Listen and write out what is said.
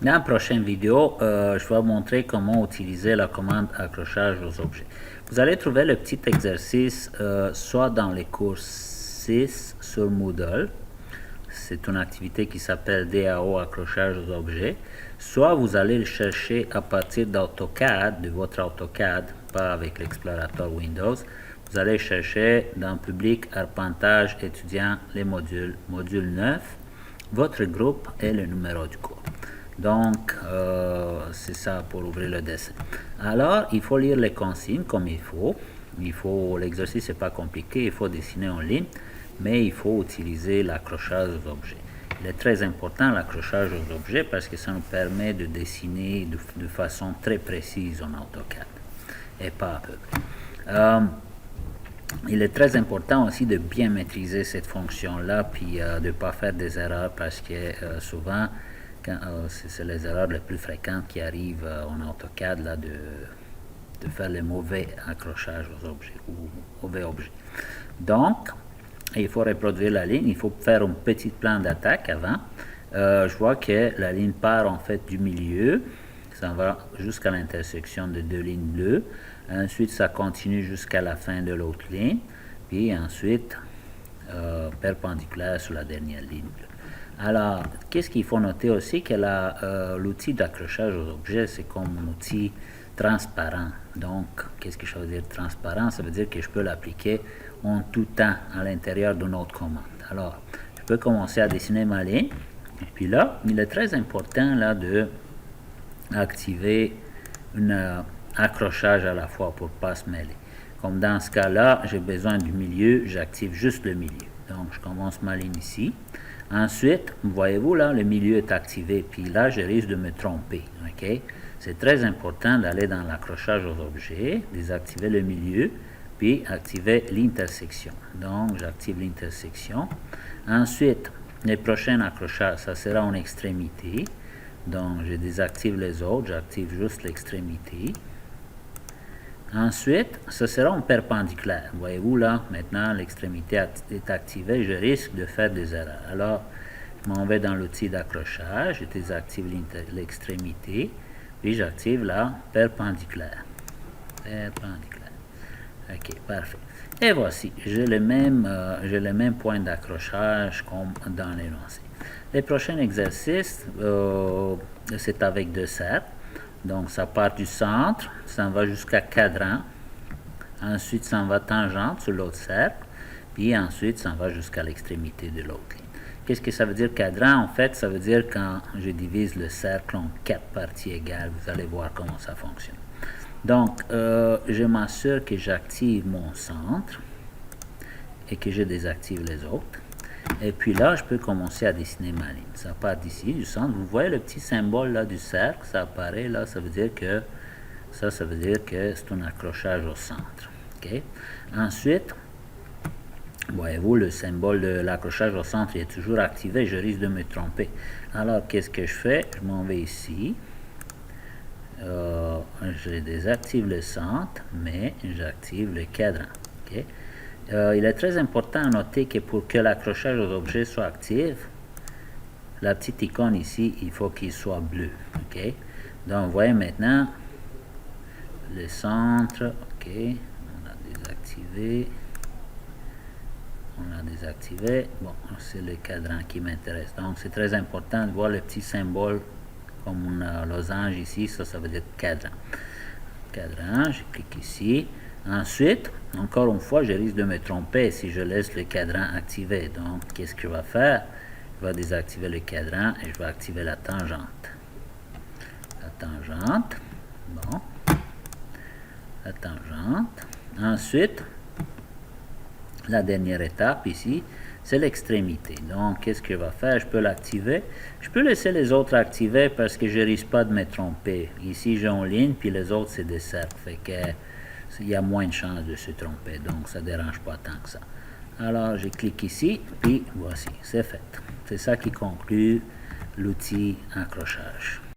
Dans la prochaine vidéo, je vais vous montrer comment utiliser la commande accrochage aux objets. Vous allez trouver le petit exercice soit dans les cours 6 sur Moodle, c'est une activité qui s'appelle DAO accrochage aux objets, soit vous allez le chercher à partir d'AutoCAD, de votre AutoCAD, pas avec l'explorateur Windows. Vous allez chercher dans Public, Arpentage, Étudiant, les modules, module 9, votre groupe et le numéro du cours. Donc, c'est ça pour ouvrir le dessin. Alors, il faut lire les consignes comme il faut. L'exercice n'est pas compliqué, il faut dessiner en ligne, mais il faut utiliser l'accrochage aux objets. Il est très important l'accrochage aux objets parce que ça nous permet de dessiner de façon très précise en AutoCAD et pas à peu près. Il est très important aussi de bien maîtriser cette fonction-là, puis de ne pas faire des erreurs parce que souvent, c'est les erreurs les plus fréquentes qui arrivent en AutoCAD, là, de faire le mauvais accrochage aux objets ou mauvais objets. Donc, il faut reproduire la ligne, il faut faire un petit plan d'attaque avant. Je vois que la ligne part en fait du milieu, ça va jusqu'à l'intersection de deux lignes bleues. Ensuite, ça continue jusqu'à la fin de l'autre ligne, puis ensuite perpendiculaire sur la dernière ligne bleue. Alors, qu'est-ce qu'il faut noter aussi? Que l'outil d'accrochage aux objets, c'est comme un outil transparent. Donc, qu'est-ce que ça veut dire transparent? Ça veut dire que je peux l'appliquer en tout temps à l'intérieur d'une autre commande. Alors, je peux commencer à dessiner ma ligne. Et puis là, il est très important là de activer un accrochage à la fois pour ne pas se mêler. Comme dans ce cas-là, j'ai besoin du milieu, j'active juste le milieu. Donc, je commence ma ligne ici. Ensuite, voyez-vous là, le milieu est activé, puis là, je risque de me tromper. Okay? C'est très important d'aller dans l'accrochage aux objets, désactiver le milieu, puis activer l'intersection. Donc, j'active l'intersection. Ensuite, les prochains accrochages, ça sera en extrémité. Donc, je désactive les autres, j'active juste l'extrémité. Ensuite, ce sera en perpendiculaire. Voyez-vous là, maintenant l'extrémité est activée, je risque de faire des erreurs. Alors, je m'en vais dans l'outil d'accrochage, je désactive l'extrémité, puis j'active la perpendiculaire. Perpendiculaire. Ok, parfait. Et voici, j'ai le même point d'accrochage comme dans l'énoncé. Les prochains exercices, c'est avec deux cercles. Donc, ça part du centre, ça va jusqu'à cadran. Ensuite, ça va tangente sur l'autre cercle. Puis ensuite, ça va jusqu'à l'extrémité de l'autre ligne. Qu'est-ce que ça veut dire cadran? En fait, ça veut dire quand je divise le cercle en 4 parties égales. Vous allez voir comment ça fonctionne. Donc, je m'assure que j'active mon centre et que je désactive les autres. Et puis là, je peux commencer à dessiner ma ligne. Ça part d'ici, du centre. Vous voyez le petit symbole là du cercle, ça apparaît là, ça veut dire que c'est un accrochage au centre. Okay? Ensuite, voyez-vous, le symbole de l'accrochage au centre est toujours activé, je risque de me tromper. Alors, qu'est-ce que je fais? Je m'en vais ici. Je désactive le centre, mais j'active le cadran. Okay? Il est très important à noter que pour que l'accrochage aux objets soit actif, la petite icône ici, il faut qu'il soit bleu. Okay? Donc, vous voyez maintenant le centre. Ok, on a désactivé. On a désactivé. Bon, c'est le cadran qui m'intéresse. Donc, c'est très important de voir le petit symbole comme un losange ici. Ça veut dire cadran. Cadran, je clique ici. Ensuite, encore une fois, je risque de me tromper si je laisse le cadran activé. Donc, qu'est-ce que je vais faire? Je vais désactiver le cadran et je vais activer la tangente. La tangente. Bon. La tangente. Ensuite, la dernière étape ici, c'est l'extrémité. Donc, qu'est-ce que je vais faire? Je peux l'activer. Je peux laisser les autres activés parce que je ne risque pas de me tromper. Ici, j'ai une ligne, puis les autres, c'est des cercles. Fait que il y a moins de chances de se tromper, donc ça ne dérange pas tant que ça. Alors, je clique ici, puis voici, c'est fait. C'est ça qui conclut l'outil accrochage.